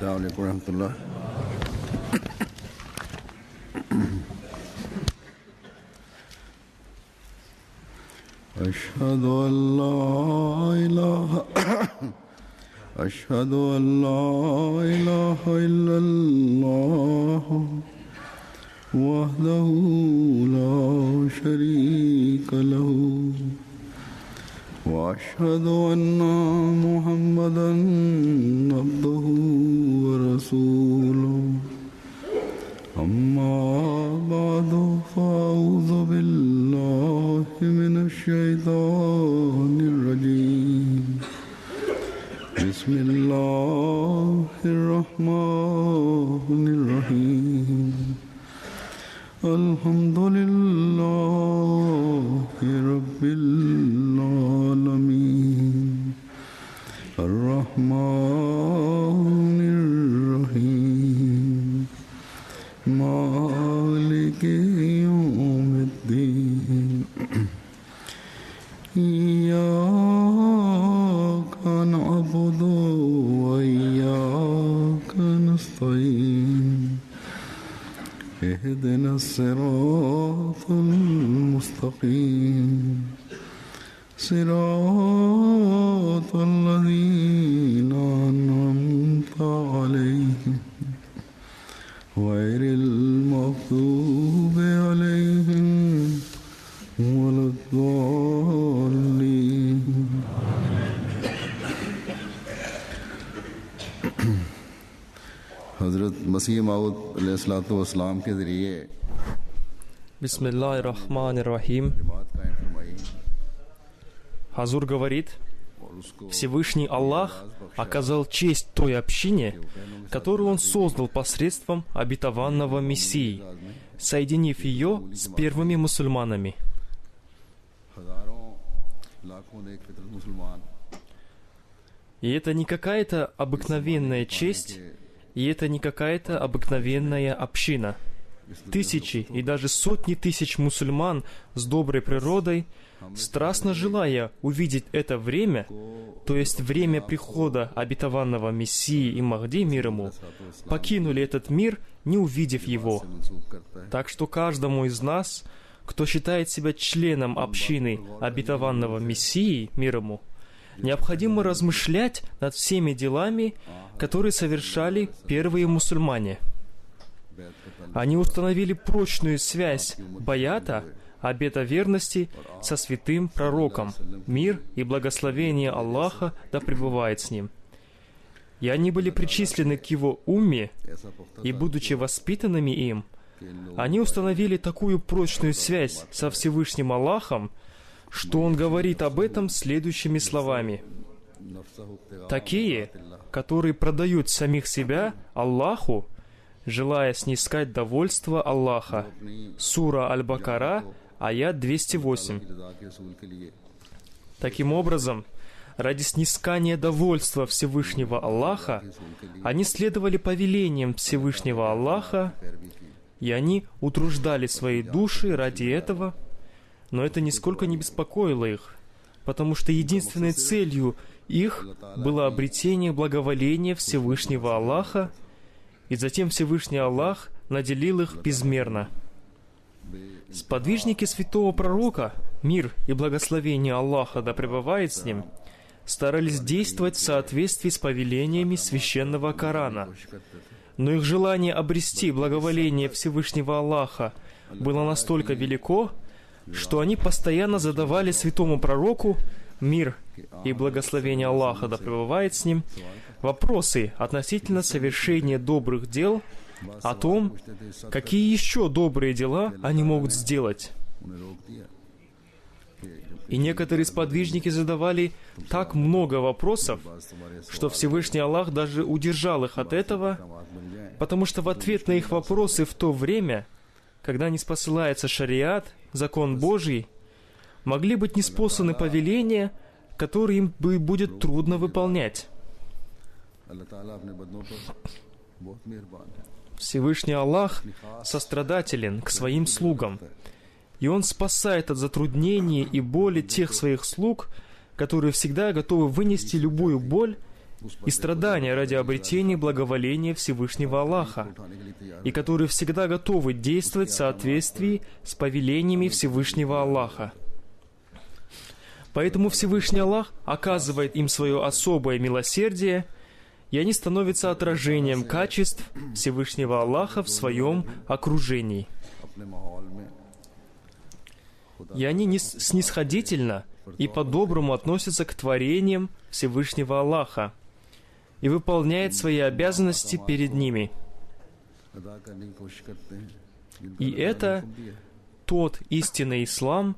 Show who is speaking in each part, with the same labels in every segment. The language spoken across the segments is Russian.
Speaker 1: السلام عليكم ورحمة الله. أشهد أن لا إله إلا الله وحده لا شريك له وأشهد أن محمدا عبده ورسوله أما بعد فأعوذ بالله من الشيطان الرجيم بسم الله الرحمن الرحيم الحمد لله رب العالمين الرحمن الرحيم مالك يوم الدين إياك نعبد وإياك نستعين اهدنا الصراط المستقيم صراط الذين أنعمت عليهم غير المغضوب عليهم ولا الضالين. हज़रत मसीह मऊद अलैहिस्सलाम के ज़रिए
Speaker 2: Бисмиллахир-рахманир-рахим.
Speaker 1: जमात कायम फरमाई
Speaker 2: Хазур говорит,
Speaker 1: और उसको
Speaker 2: Всевышний Аллах оказал честь той общине, которую Он создал посредством обетованного Мессии, соединив ее с первыми мусульманами.
Speaker 1: हज़ारों लाखों नेक फितरत मुसलमान
Speaker 2: И это не какая-то обыкновенная честь, и это не какая-то обыкновенная община. Тысячи и даже сотни тысяч мусульман с доброй природой, страстно желая увидеть это время, то есть время прихода обетованного Мессии и Махди, мир ему, покинули этот мир, не увидев его.
Speaker 1: मंसूब करता है.
Speaker 2: Так что каждому из нас, кто считает себя членом общины обетованного Мессии, мир ему, необходимо размышлять над всеми делами, которые совершали первые мусульмане. Они установили прочную связь баята, обета верности, со святым пророком. Мир и благословение Аллаха да пребывает с ним. И они были причислены к его умме,
Speaker 1: ऐसा पुख्ता
Speaker 2: и, будучи воспитанными им, они установили такую прочную связь со Всевышним Аллахом, что он говорит об этом следующими словами. Такие, которые продают самих себя Аллаху, желая снискать довольство Аллаха. Сура Аль-Бакара, аят 208.
Speaker 1: रज़ा के रसूल के लिए
Speaker 2: Таким образом, ради снискания довольства Всевышнего Аллаха, они следовали повелениям Всевышнего Аллаха, и они утруждали свои души ради этого, но это нисколько не беспокоило их, потому что единственной целью их было обретение благоволения Всевышнего Аллаха, и затем Всевышний Аллах наделил их безмерно. Сподвижники святого пророка, мир и благословение Аллаха да пребывает с ним, старались действовать в соответствии с повелениями священного Корана, но их желание обрести благоволение Всевышнего Аллаха было настолько велико, что они постоянно задавали святому пророку, мир и благословение Аллаха да пребывает с ним, вопросы относительно совершения добрых дел, о том, какие еще добрые дела они могут сделать.
Speaker 1: उन्हें रोक दिया.
Speaker 2: И некоторые сподвижники задавали так много вопросов, что Всевышний Аллах даже удержал их от этого, потому что в ответ на их вопросы в то время, когда не спосылается шариат, закон Божий, могли быть ниспосланы повеления, которые им будет трудно выполнять.
Speaker 1: अल्लाह ताला अपने बंदों पर बहुत मेहरबान है.
Speaker 2: Всевышний Аллах сострадателен к своим слугам, и Он спасает от затруднений и боли тех своих слуг, которые всегда готовы вынести любую боль и страдания ради обретения благоволения Всевышнего Аллаха, и которые всегда готовы действовать в соответствии с повелениями Всевышнего Аллаха. Поэтому Всевышний Аллах оказывает им свое особое милосердие, и они становятся отражением качеств Всевышнего Аллаха в своем окружении. И они снисходительно и по-доброму относятся к творениям Всевышнего Аллаха и выполняют свои обязанности перед ними. И это тот истинный ислам,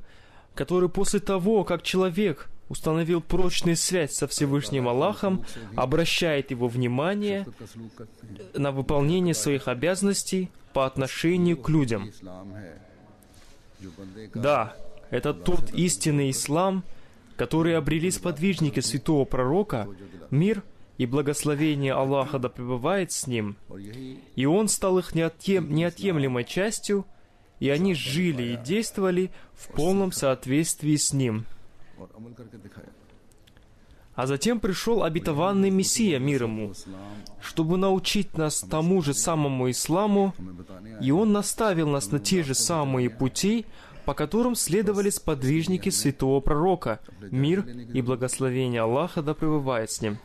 Speaker 2: который после того, как человек установил прочную связь со Всевышним Аллахом, обращает его внимание на выполнение своих обязанностей по отношению к людям. Да, это тот истинный ислам, который обрели сподвижники святого пророка, мир и благословение Аллаха да пребывает с ним, и он стал их неотъемлемой частью, и они жили и действовали в полном соответствии с ним. А затем пришел обетованный Мессия, мир ему, чтобы научить нас тому же самому исламу, и он наставил нас на те же самые пути, по которым следовали сподвижники святого пророка, мир и благословение Аллаха да пребывает с ним.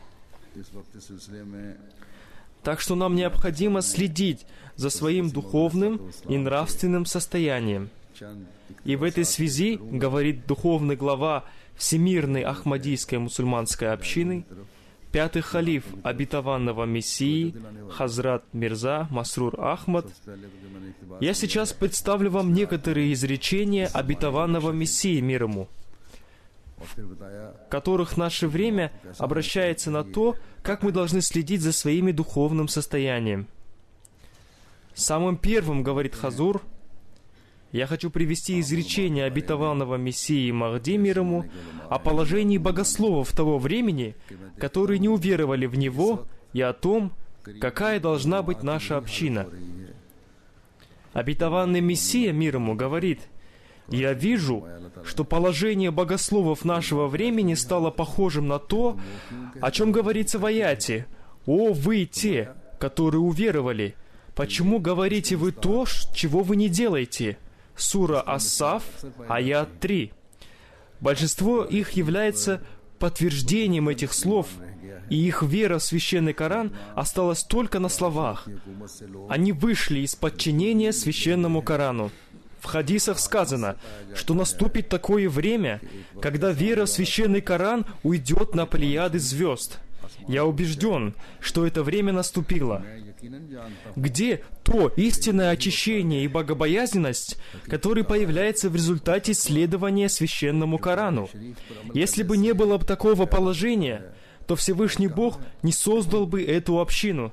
Speaker 2: Так что нам необходимо следить за своим духовным и нравственным состоянием. И в этой связи, говорит духовный глава Всемирной Ахмадийской мусульманской общины, пятый халиф обетованного Мессии, Хазрат Мирза Масрур Ахмад, я сейчас представлю вам некоторые изречения обетованного Мессии, мир ему, в которых наше время обращается на то, как мы должны следить за своим духовным состоянием. Самым первым, говорит Хазур, я хочу привести изречение обетованного Мессии Махди, мир ему, о положении богословов того времени, которые не уверовали в него, и о том, какая должна быть наша община. Обетованный Мессия, мир ему, говорит: «Я вижу, что положение богословов нашего времени стало похожим на то, о чем говорится в аяте: «О, вы те, которые уверовали, почему говорите вы то, чего вы не делаете?» Сура Ас-Саф, аят 3. Большинство их является подтверждением этих слов, и их вера в Священный Коран осталась только на словах. Они вышли из подчинения Священному Корану. В хадисах сказано, что наступит такое время, когда вера в Священный Коран уйдет на плеяды звезд. Я убежден, что это время наступило. Где то истинное очищение и богобоязненность, которые появляются в результате следования Священному Корану? Если бы не было такого положения, то Всевышний Бог не создал бы эту общину.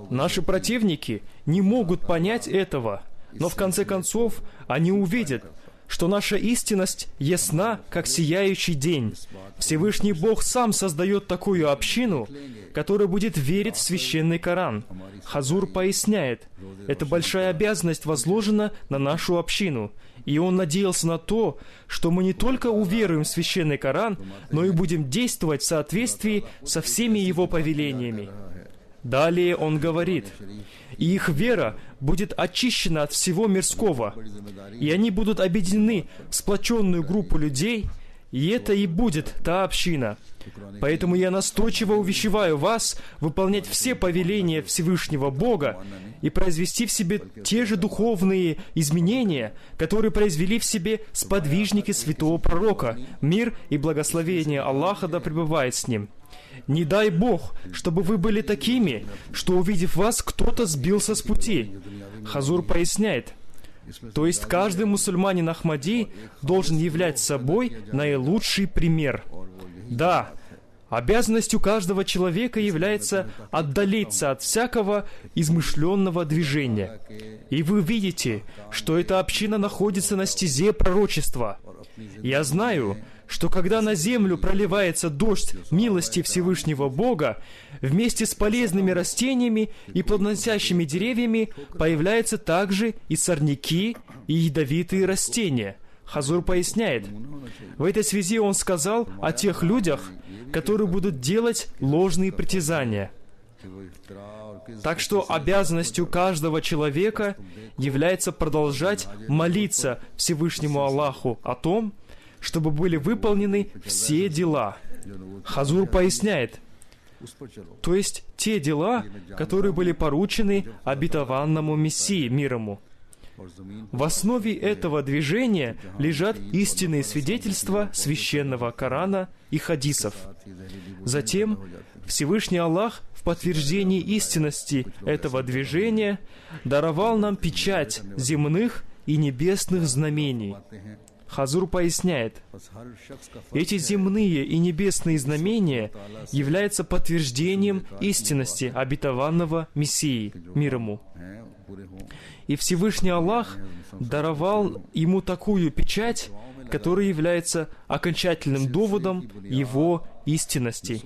Speaker 2: Наши противники не могут понять этого, но в конце концов они увидят, что наша истинность ясна, как сияющий день. Всевышний Бог сам создает такую общину, которая будет верить в Священный Коран. Хазур поясняет, эта большая обязанность возложена на нашу общину, и он надеялся на то, что мы не только уверуем в Священный Коран, но и будем действовать в соответствии со всеми его повелениями. Далее он говорит: «И их вера будет очищена от всего мирского, и они будут объединены в сплоченную группу людей, и это и будет та община. Поэтому я настойчиво увещеваю вас выполнять все повеления Всевышнего Бога и произвести в себе те же духовные изменения, которые произвели в себе сподвижники святого пророка, мир и благословение Аллаха да пребывает с ним. Не дай Бог, чтобы вы были такими, что, увидев вас, кто-то сбился с пути». Хазур поясняет, то есть каждый мусульманин Ахмади должен являть собой наилучший пример. Да, обязанностью каждого человека является отдалиться от всякого измышленного движения. И вы видите, что эта община находится на стезе пророчества. Я знаю, что когда на землю проливается дождь милости Всевышнего Бога, вместе с полезными растениями и плодоносящими деревьями появляются также и сорняки, и ядовитые растения. Хазур поясняет, в этой связи он сказал о тех людях, которые будут делать ложные притязания. Так что обязанностью каждого человека является продолжать молиться Всевышнему Аллаху о том, чтобы были выполнены все дела. Хазур поясняет, то есть те дела, которые были поручены обетованному Мессии, мир ему. В основе этого движения лежат истинные свидетельства священного Корана и хадисов. Затем Всевышний Аллах в подтверждении истинности этого движения даровал нам печать земных и небесных знамений. Хазур поясняет, эти земные и небесные знамения являются подтверждением истинности обетованного Мессии, мир ему. И Всевышний Аллах даровал ему такую печать, которая является окончательным доводом его истинности.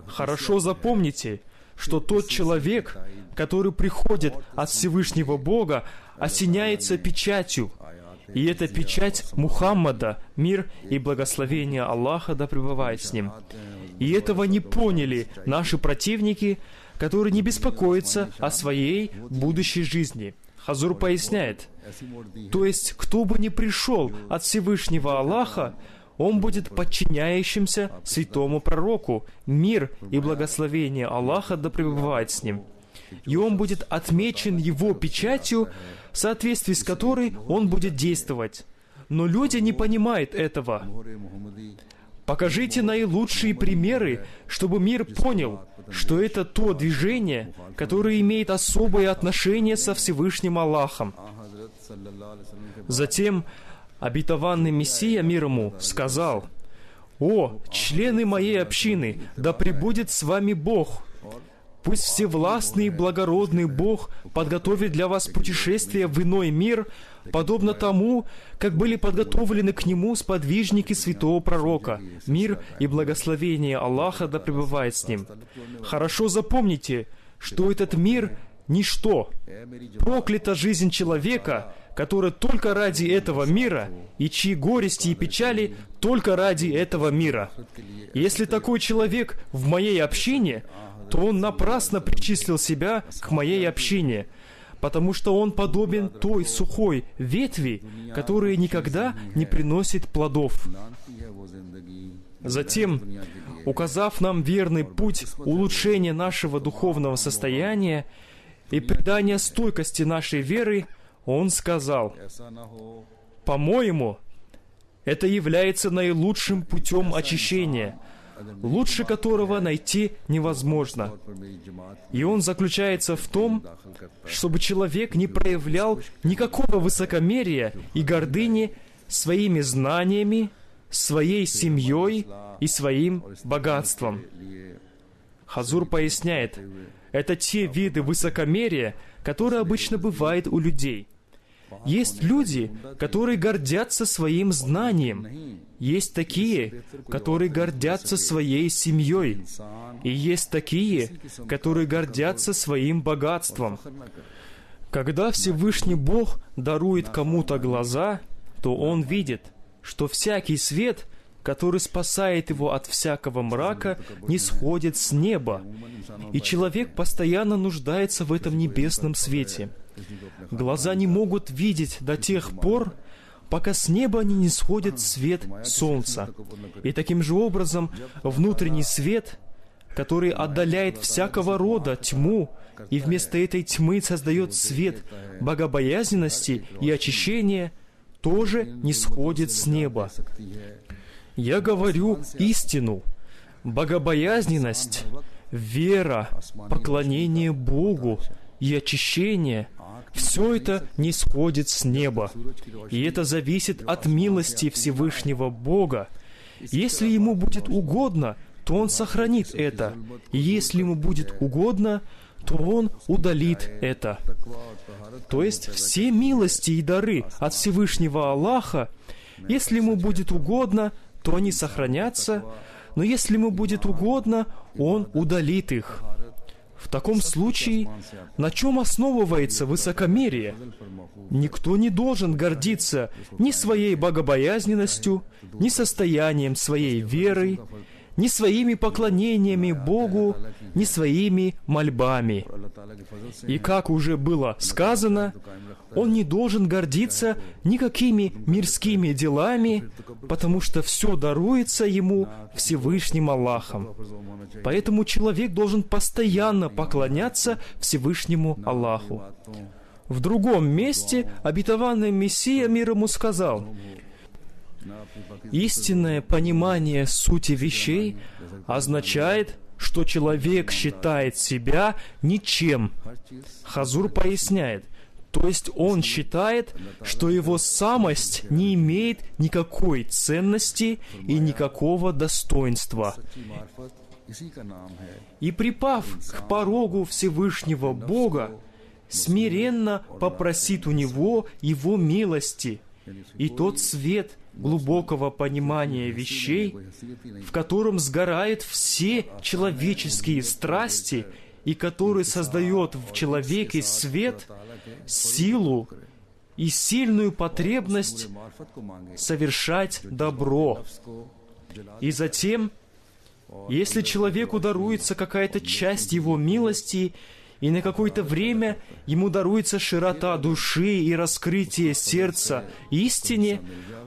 Speaker 2: Хорошо запомните, что тот человек, который приходит от Всевышнего Бога, осеняется печатью. И это печать Мухаммада, мир и благословение Аллаха да пребывает с ним. И этого не поняли наши противники, которые не беспокоятся о своей будущей жизни. Хазур поясняет, то есть, кто бы ни пришел от Всевышнего Аллаха, он будет подчиняющимся святому пророку, мир и благословение Аллаха да пребывает с ним. И он будет отмечен его печатью, в соответствии с которой он будет действовать. Но люди не понимают этого. Покажите наилучшие примеры, чтобы мир понял, что это то движение, которое имеет особое отношение со Всевышним Аллахом. Затем обетованный Мессия, мир ему, сказал, «О, члены моей общины, да пребудет с вами Бог! Пусть всевластный и благородный Бог подготовит для вас путешествие в иной мир, подобно тому, как были подготовлены к нему сподвижники святого пророка. Мир и благословение Аллаха да пребывает с ним. Хорошо запомните, что этот мир — ничто. Проклята жизнь человека, который только ради этого мира, и чьи горести и печали только ради этого мира. Если такой человек в моей общине, то он напрасно причислил себя к моей общине, потому что он подобен той сухой ветви, которая никогда не приносит плодов. Затем, указав нам верный путь улучшения нашего духовного состояния и придания стойкости нашей веры, он сказал, «По-моему, это является наилучшим путем очищения, лучше которого найти невозможно. И он заключается в том, чтобы человек не проявлял никакого высокомерия и гордыни своими знаниями, своей семьей и своим богатством». Хазур поясняет, это те виды высокомерия, которые обычно бывают у людей. Есть люди, которые гордятся своим знанием. Есть такие, которые гордятся своей семьей. И есть такие, которые гордятся своим богатством. Когда Всевышний Бог дарует кому-то глаза, то он видит, что всякий свет, который спасает его от всякого мрака, не сходит с неба. И человек постоянно нуждается в этом небесном свете. Глаза не могут видеть до тех пор, пока с неба не сходит свет солнца. И таким же образом внутренний свет, который отдаляет всякого рода тьму, и вместо этой тьмы создает свет богобоязненности и очищения, тоже не сходит с неба. Я говорю истину. Богобоязненность, вера, поклонение Богу и очищение — все это не сходит с неба. И это зависит от милости Всевышнего Бога. Если Ему будет угодно, то Он сохранит это. И если Ему будет угодно, то Он удалит это. То есть все милости и дары от Всевышнего Аллаха, если Ему будет угодно, то они сохранятся, но если Ему будет угодно, Он удалит их. В таком случае, на чем основывается высокомерие? Никто не должен гордиться ни своей богобоязненностью, ни состоянием своей веры, ни своими поклонениями Богу, ни своими мольбами. И как уже было сказано, он не должен гордиться никакими мирскими делами, потому что все даруется ему Всевышним Аллахом. Поэтому человек должен постоянно поклоняться Всевышнему Аллаху. В другом месте обетованный Мессия, мир ему, сказал: «Истинное понимание сути вещей означает, что человек считает себя ничем». Хазур поясняет, то есть он считает, что его самость не имеет никакой ценности и никакого достоинства. И припав к порогу Всевышнего Бога, смиренно попросит у Него Его милости, и тот свет глубокого понимания вещей, в котором сгорают все человеческие страсти и который создает в человеке свет, силу и сильную потребность совершать добро. И затем, если человеку даруется какая-то часть его милости, и на какое-то время ему даруется широта души и раскрытие сердца истине,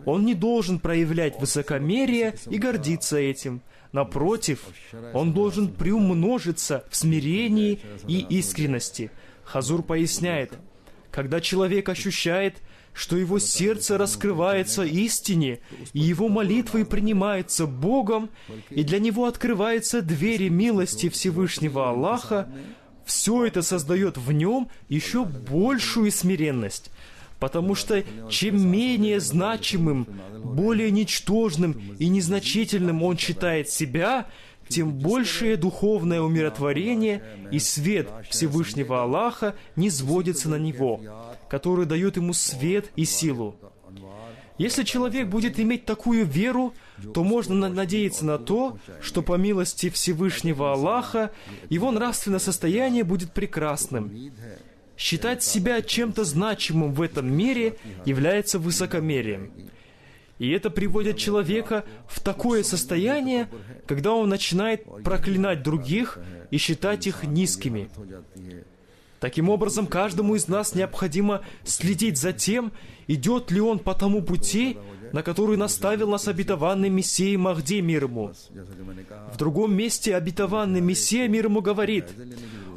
Speaker 2: он не должен проявлять высокомерие и гордиться этим. Напротив, он должен приумножиться в смирении и искренности. Хазур поясняет, когда человек ощущает, что его сердце раскрывается истине, и его молитвы принимаются Богом, и для него открываются двери милости Всевышнего Аллаха, все это создает в нем еще большую смиренность. Потому что чем менее значимым, более ничтожным и незначительным он считает себя, тем большее духовное умиротворение и свет Всевышнего Аллаха низводится на него, который дает ему свет и силу. Если человек будет иметь такую веру, то можно надеяться на то, что по милости Всевышнего Аллаха его нравственное состояние будет прекрасным. Считать себя чем-то значимым в этом мире является высокомерием. И это приводит человека в такое состояние, когда он начинает проклинать других и считать их низкими. Таким образом, каждому из нас необходимо следить за тем, идет ли он по тому пути, на который наставил нас обетованный Мессия Махди, мир ему. В другом месте обетованный Мессия, мир ему, говорит: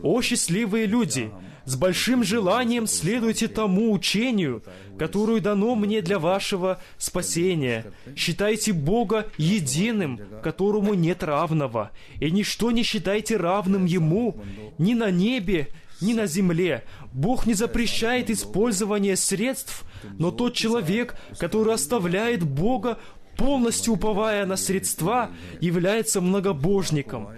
Speaker 2: «О счастливые люди! С большим желанием следуйте тому учению, которое дано мне для вашего спасения. Считайте Бога единым, которому нет равного, и ничто не считайте равным Ему, ни на небе, ни на земле. Бог не запрещает использование средств, но тот человек, который оставляет Бога, полностью уповая на средства, является многобожником.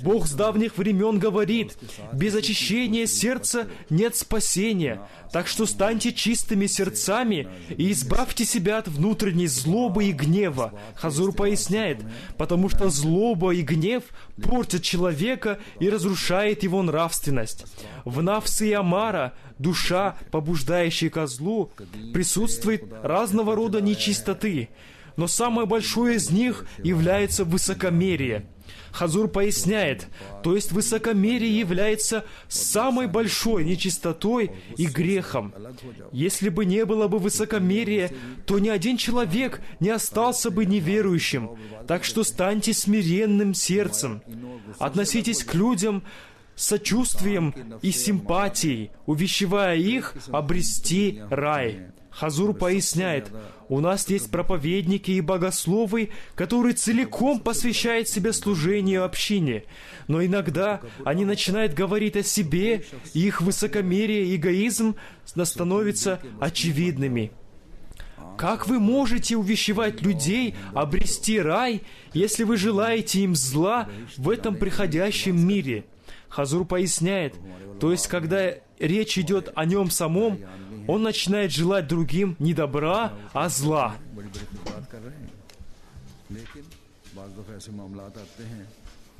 Speaker 2: Бог с давних времен говорит: без очищения сердца нет спасения. Так что станьте чистыми сердцами и избавьте себя от внутренней злобы и гнева. Хазур поясняет, потому что злоба и гнев портят человека и разрушает его нравственность. В нафсе и амара, душа, побуждающая ко злу, присутствует разного рода нечистоты, но самое большое из них является высокомерие. Хазур поясняет, то есть высокомерие является самой большой нечистотой и грехом. Если бы не было бы высокомерия, то ни один человек не остался бы неверующим. Так что станьте смиренным сердцем. Относитесь к людям с сочувствием и симпатией, увещевая их обрести рай. Хазур поясняет, у нас есть проповедники и богословы, которые целиком посвящают себя служению общине, но иногда они начинают говорить о себе, и их высокомерие и эгоизм становятся очевидными. Как вы можете увещевать людей обрести рай, если вы желаете им зла в этом приходящем мире? Хазур поясняет, то есть, когда речь идет о нем самом, он начинает желать другим не добра, а зла.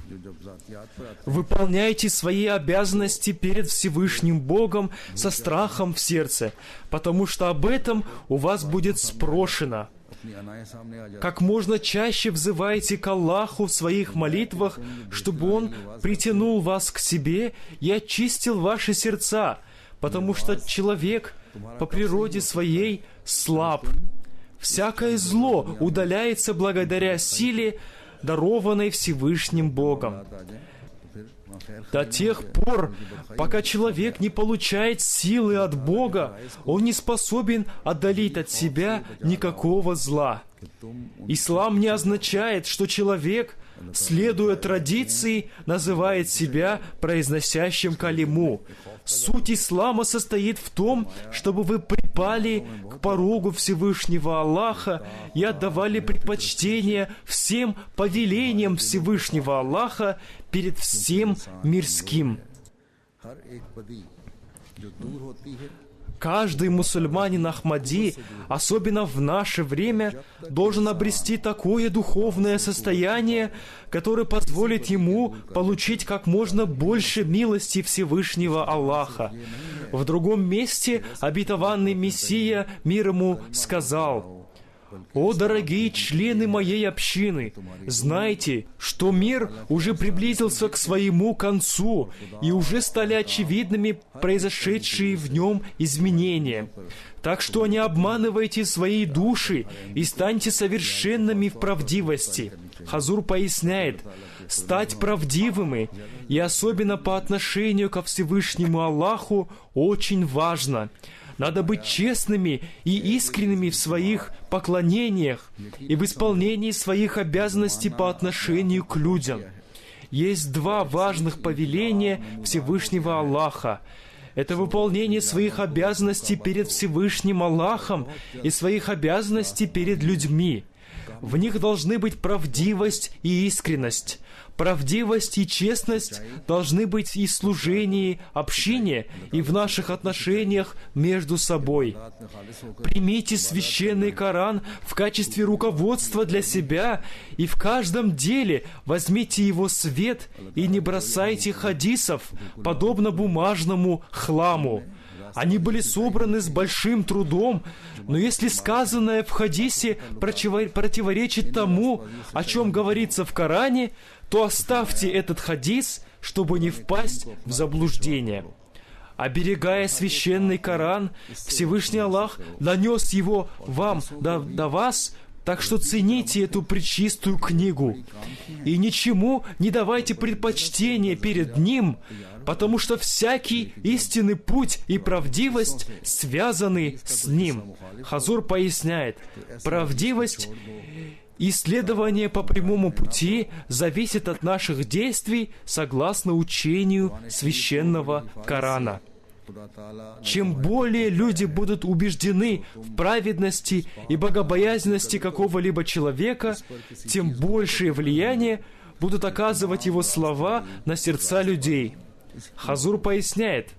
Speaker 1: जो जब ज़ातियात पर आता
Speaker 2: Выполняйте свои обязанности перед Всевышним Богом со страхом в сердце, потому что об этом у вас будет спрошено.
Speaker 1: अपनी अनाए सामने आ जाती
Speaker 2: Как можно чаще взывайте к Аллаху в своих молитвах, чтобы Он притянул вас к себе и очистил ваши сердца, потому что человек по природе своей слаб. Всякое зло удаляется благодаря силе, дарованной Всевышним Богом.
Speaker 1: आ जाए तो फिर वहाँ खैर
Speaker 2: До тех пор, пока человек не получает силы от Бога, он не способен отдалить от себя никакого зла.
Speaker 1: कि तुम
Speaker 2: Ислам не означает, что человек, следуя традиции, называет себя произносящим калиму. Суть ислама состоит в том, чтобы вы припали к порогу Всевышнего Аллаха и отдавали предпочтение всем повелениям Всевышнего Аллаха перед всем мирским.
Speaker 1: हर एक पदी जो दूर होती है
Speaker 2: Каждый мусульманин Ахмади, особенно в наше время, должен обрести такое духовное состояние, которое позволит ему получить как можно больше милости Всевышнего Аллаха. В другом месте обетованный Мессия, мир ему, сказал: «О, дорогие члены моей общины, знайте, что мир уже приблизился к своему концу, и уже стали очевидными произошедшие в нем изменения. Так что не обманывайте свои души и станьте совершенными в правдивости». Хазур поясняет: стать правдивыми, и особенно по отношению ко Всевышнему Аллаху, очень важно. Надо быть честными и искренними в своих поклонениях и в исполнении своих обязанностей по отношению к людям. Есть два важных повеления Всевышнего Аллаха. Это выполнение своих обязанностей перед Всевышним Аллахом и своих обязанностей перед людьми. В них должны быть правдивость и искренность. Правдивость и честность должны быть и в служении общине, и в наших отношениях между собой. Примите священный Коран в качестве руководства для себя, и в каждом деле возьмите его свет и не бросайте хадисов, подобно бумажному хламу. Они были собраны с большим трудом, но если сказанное в хадисе противоречит тому, о чем говорится в Коране, то оставьте этот хадис, чтобы не впасть в заблуждение. Оберегая священный Коран, Всевышний Аллах донес его вам до вас, так что цените эту пречистую книгу. И ничему не давайте предпочтения перед ним, потому что всякий истинный путь и правдивость связаны с ним. Хазур поясняет: правдивость и следование по прямому пути зависит от наших действий согласно учению священного Корана. Чем более люди будут убеждены в праведности и богобоязненности какого-либо человека, тем большее влияние будут оказывать его слова на сердца людей. Хазур поясняет: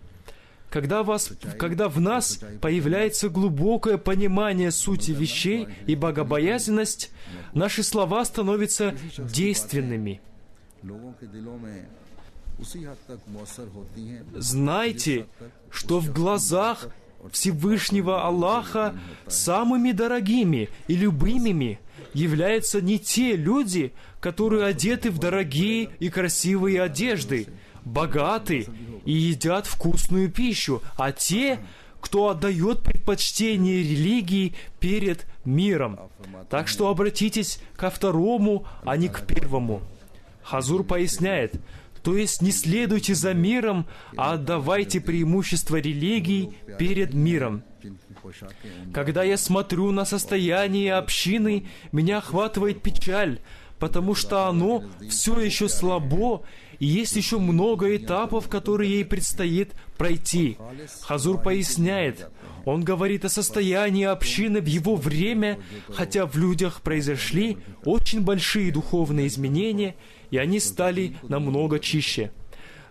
Speaker 2: когда в нас появляется глубокое понимание сути вещей и богобоязненность, наши слова становятся действенными. Знайте, что в глазах Всевышнего Аллаха самыми дорогими и любимыми являются не те люди, которые одеты в дорогие и красивые одежды, богаты и едят вкусную пищу, а те, кто отдает предпочтение религии перед миром. Так что обратитесь ко второму, а не к первому. Хазур поясняет: то есть не следуйте за миром, а отдавайте преимущество религии перед миром. Когда я смотрю на состояние общины, меня охватывает печаль, потому что оно все еще слабо, и есть еще много этапов, которые ей предстоит пройти. Хазур поясняет: он говорит о состоянии общины в его время, хотя в людях произошли очень большие духовные изменения, и они стали намного чище.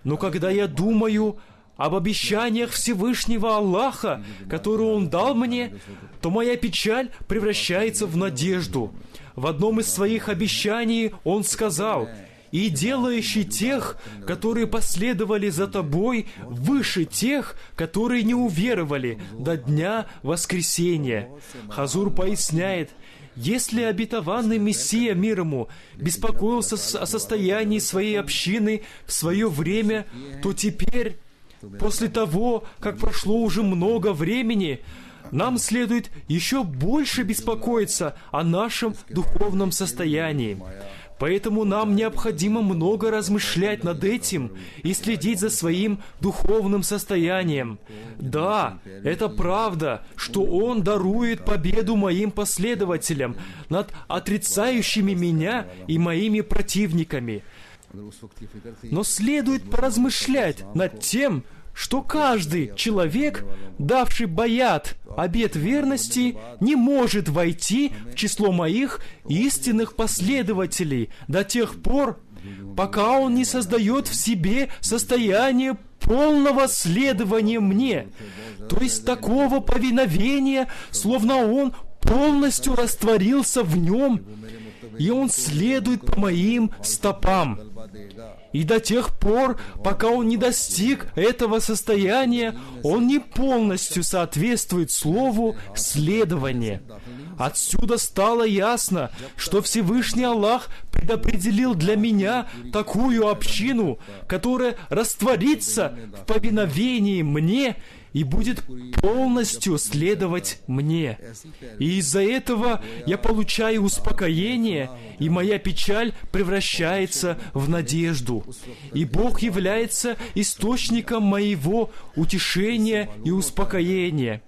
Speaker 2: Но когда я думаю об обещаниях Всевышнего Аллаха, которые Он дал мне, то моя печаль превращается в надежду. В одном из своих обещаний Он сказал: и делающий тех, которые последовали за тобой, выше тех, которые не уверовали до дня воскресения». Хазур поясняет: если обетованный Мессия, мир ему, беспокоился о состоянии своей общины в свое время, то теперь, после того, как прошло уже много времени, нам следует еще больше беспокоиться о нашем духовном состоянии. Поэтому нам необходимо много размышлять над этим и следить за своим духовным состоянием. Да, это правда, что Он дарует победу моим последователям над отрицающими меня и моими противниками. Но следует поразмышлять над тем, что каждый человек, давший баят, обет верности, не может войти в число моих истинных последователей до тех пор, пока он не создает в себе состояние полного следования мне, то есть такого повиновения, словно он полностью растворился в нем, и он следует по моим стопам. И до тех пор, пока он не достиг этого состояния, он не полностью соответствует слову «следование». Отсюда стало ясно, что Всевышний Аллах предопределил для меня такую общину, которая растворится в повиновении мне и будет полностью следовать мне. И из-за этого я получаю успокоение, и моя печаль превращается в надежду. И Бог является источником моего утешения и успокоения.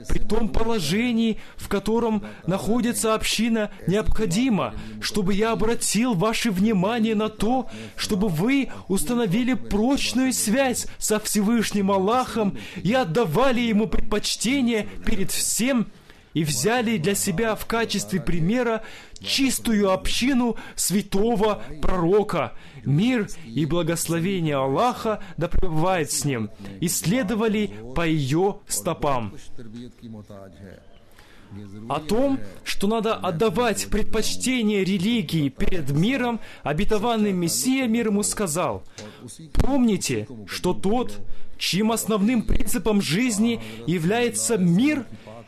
Speaker 2: При том положении, в котором находится община, необходимо, чтобы я обратил ваше внимание на то, чтобы вы установили прочную связь со Всевышним Аллахом и отдавали Ему предпочтение перед всем, и взяли для себя в качестве примера чистую общину святого пророка, мир и благословение Аллаха да пребывает с ним, и следовали по ее стопам. О том, что надо отдавать предпочтение религии перед миром, обетованный Мессия, мир ему, сказал: «Помните, что тот, чьим основным принципом жизни является мир,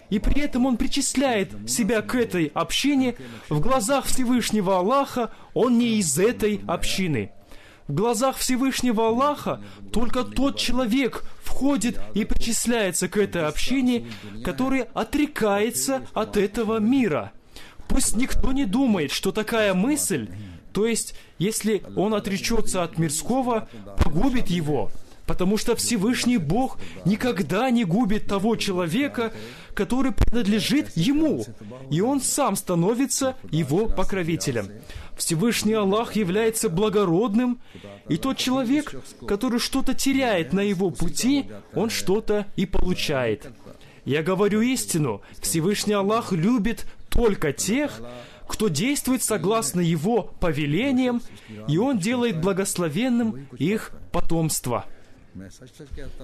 Speaker 2: и при этом он причисляет себя к этой общине, в глазах Всевышнего Аллаха он не из этой общины». В глазах Всевышнего Аллаха только тот человек входит и причисляется к этой общине, который отрекается от этого мира. Пусть никто не думает, что такая мысль, то есть, если он отречется от мирского, погубит его, потому что Всевышний Бог никогда не губит того человека, который принадлежит Ему, и он сам становится его покровителем. Всевышний Аллах является благородным, и тот человек, который что-то теряет на его пути, он что-то и получает. Я говорю истину, Всевышний Аллах любит только тех, кто действует согласно Его повелениям, и Он делает благословенным их потомство.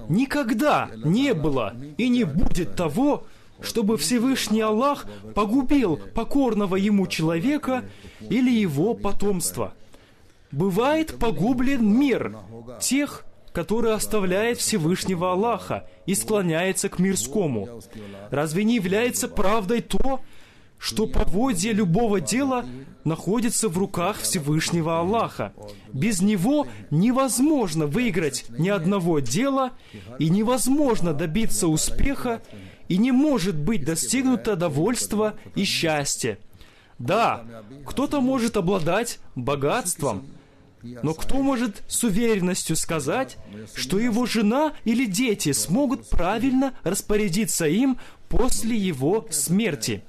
Speaker 2: Никогда не было и не будет того, чтобы Всевышний Аллах погубил покорного Ему человека или его потомство. Бывает погублен мир тех, который оставляет Всевышнего Аллаха и склоняется к мирскому. Разве не является правдой то, что поводья любого дела находится в руках Всевышнего Аллаха? Без Него невозможно выиграть ни одного дела, и невозможно добиться успеха, и не может быть достигнуто довольство и счастье. Да, кто-то может обладать богатством, но кто может с уверенностью сказать, что его жена или дети смогут правильно распорядиться им после его смерти?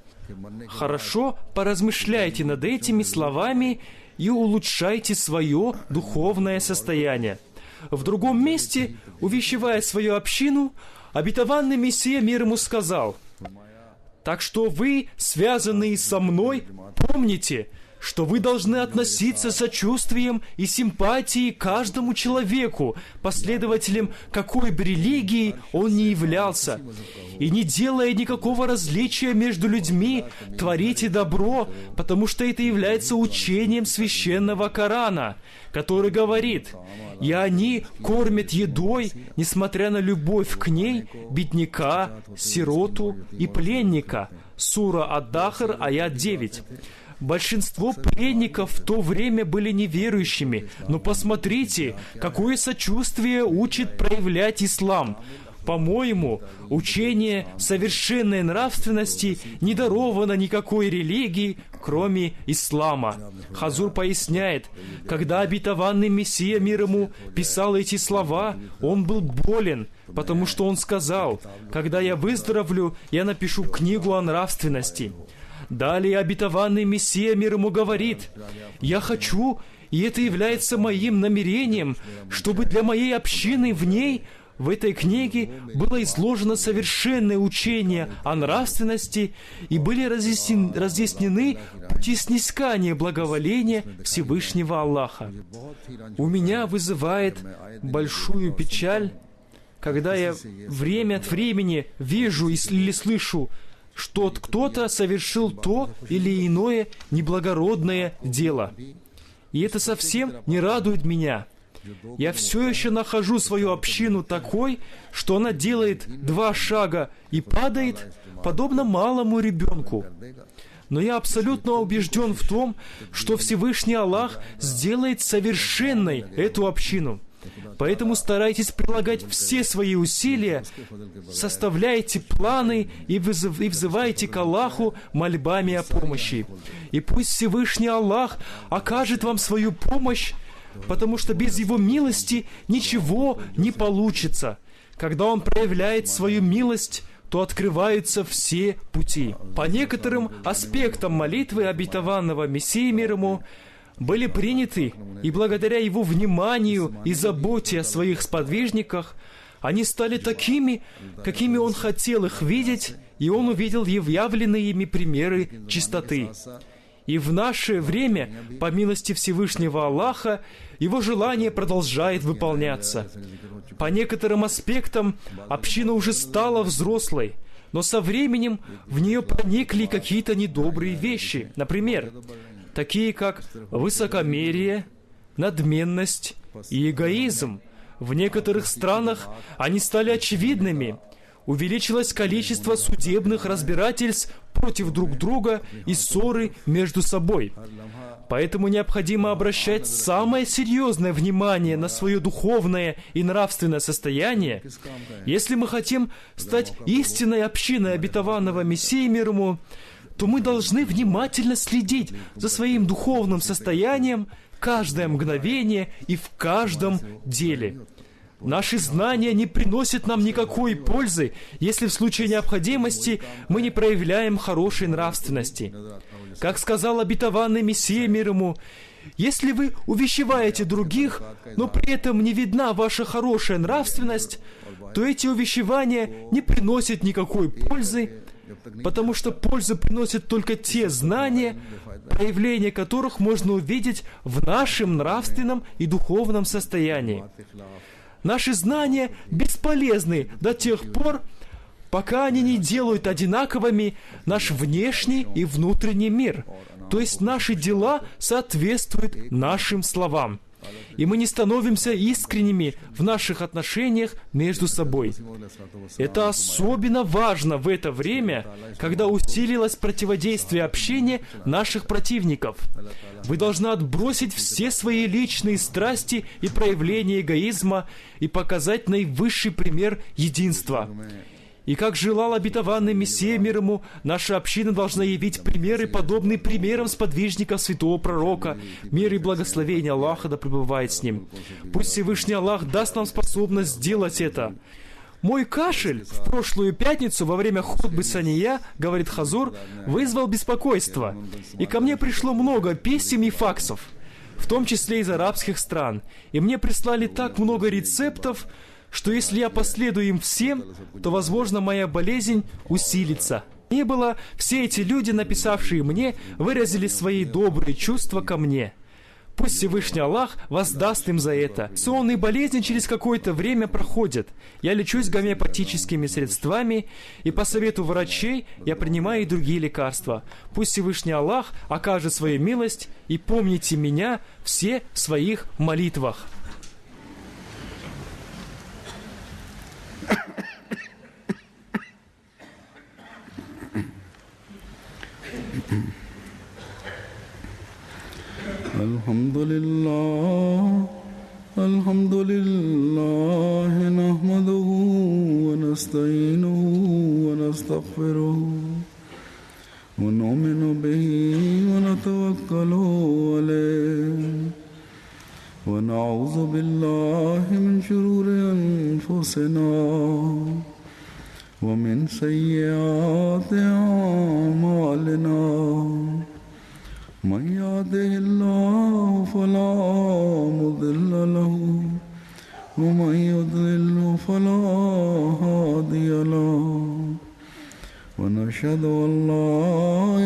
Speaker 2: Хорошо поразмышляйте над этими словами и улучшайте свое духовное состояние. В другом месте, увещевая свою общину, обетованный Мессия, мир ему, сказал: «Так что вы, связанные со мной, помните, что вы должны относиться с сочувствием и симпатией к каждому человеку, последователем какой бы религии он ни являлся, и не делая никакого различия между людьми, творите добро, потому что это является учением священного Корана, который говорит: «И они кормят едой, несмотря на любовь к ней, бедняка, сироту и пленника». Сура Ад-Дахр, аят 9. Большинство пленников в то время были неверующими, но посмотрите, какое сочувствие учит проявлять ислам. По-моему, учение совершенной нравственности не даровано никакой религии, кроме ислама. Хазур поясняет, когда обетованный Мессия, мир ему, писал эти слова, он был болен, потому что он сказал: «Когда я выздоровлю, я напишу книгу о нравственности». Далее обетованный Мессия, мир ему, говорит: «Я хочу, и это является моим намерением, чтобы для моей общины в ней, в этой книге, было изложено совершенное учение о нравственности и были разъяснены пути снискания благоволения Всевышнего Аллаха». У меня вызывает большую печаль, когда я время от времени вижу или слышу, что кто-то совершил то или иное неблагородное дело. И это совсем не радует меня. Я все еще нахожу свою общину такой, что она делает 2 шага и падает, подобно малому ребенку. Но я абсолютно убежден в том, что Всевышний Аллах сделает совершенной эту общину. Поэтому старайтесь прилагать все свои усилия, составляйте планы и взывайте к Аллаху мольбами о помощи. И пусть Всевышний Аллах окажет вам свою помощь, потому что без Его милости ничего не получится. Когда Он проявляет свою милость, то открываются все пути. По некоторым аспектам молитвы обетованного Мессии, мир ему, были приняты, и благодаря его вниманию и заботе о своих сподвижниках, они стали такими, какими он хотел их видеть, и он увидел явленные ими примеры чистоты. И в наше время, по милости Всевышнего Аллаха, его желание продолжает выполняться. По некоторым аспектам община уже стала взрослой, но со временем в нее проникли какие-то недобрые вещи. Например, такие как высокомерие, надменность и эгоизм. В некоторых странах они стали очевидными. Увеличилось количество судебных разбирательств против друг друга и ссоры между собой. Поэтому необходимо обращать самое серьезное внимание на свое духовное и нравственное состояние. Если мы хотим стать истинной общиной обетованного Мессии, мир ему, то мы должны внимательно следить за своим духовным состоянием каждое мгновение и в каждом деле. Наши знания не приносят нам никакой пользы, если в случае необходимости мы не проявляем хорошей нравственности. Как сказал обетованный Мессия, мир ему, если вы увещеваете других, но при этом не видна ваша хорошая нравственность, то эти увещевания не приносят никакой пользы, потому что пользу приносят только те знания, проявления которых можно увидеть в нашем нравственном и духовном состоянии. Наши знания бесполезны до тех пор, пока они не делают одинаковыми наш внешний и внутренний мир, то есть наши дела соответствуют нашим словам, и мы не становимся искренними в наших отношениях между собой. Это особенно важно в это время, когда усилилось противодействие общения наших противников. Вы должны отбросить все свои личные страсти и проявления эгоизма и показать наивысший пример единства. И как желал обетованный Мессия, мир ему, наша община должна явить примеры, подобные примерам сподвижников святого пророка. Мир и благословение Аллаха да пребывает с ним. Пусть Всевышний Аллах даст нам способность сделать это. Мой кашель в прошлую пятницу во время хутбы Сания, говорит Хазур, вызвал беспокойство. И ко мне пришло много писем и факсов, в том числе из арабских стран. И мне прислали так много рецептов, что если я последую им всем, то, возможно, моя болезнь усилится. ни было, все эти люди, написавшие мне, выразили свои добрые чувства ко мне. Пусть Всевышний Аллах воздаст им за это. Сонные болезни через какое-то время проходят. Я лечусь гомеопатическими средствами, и по совету врачей я принимаю и другие лекарства. Пусть Всевышний Аллах окажет свою милость, и помните меня все в своих молитвах.
Speaker 1: الحمد لله نحمده ونستعينه ونستغفره ونؤمن به ونتوكل عليه ونعوذ بالله من شرور أنفسنا ومن سيئات أعمالنا من يهده الله فلا مضل له ومن يضلل فلا هادي له ونشهد أن لا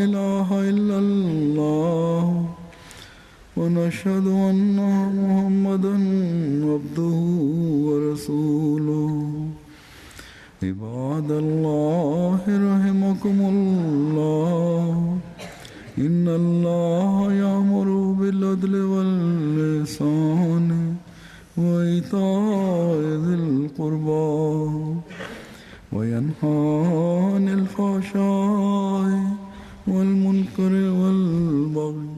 Speaker 1: إله إلا الله ونشهد أن محمدا عبده ورسوله عباد الله رحمكم الله إن الله يأمر بالعدل والإحسان وإيتاء ذي القربى وينهى عن الفحشاء والمنكر والبغي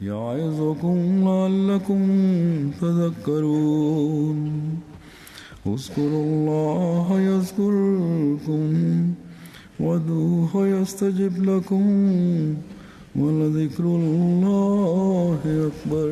Speaker 1: يعظكم لعلكم تذكرون اذكروا الله يذكركم وادعوه يستجب لكم ولذكر الله أكبر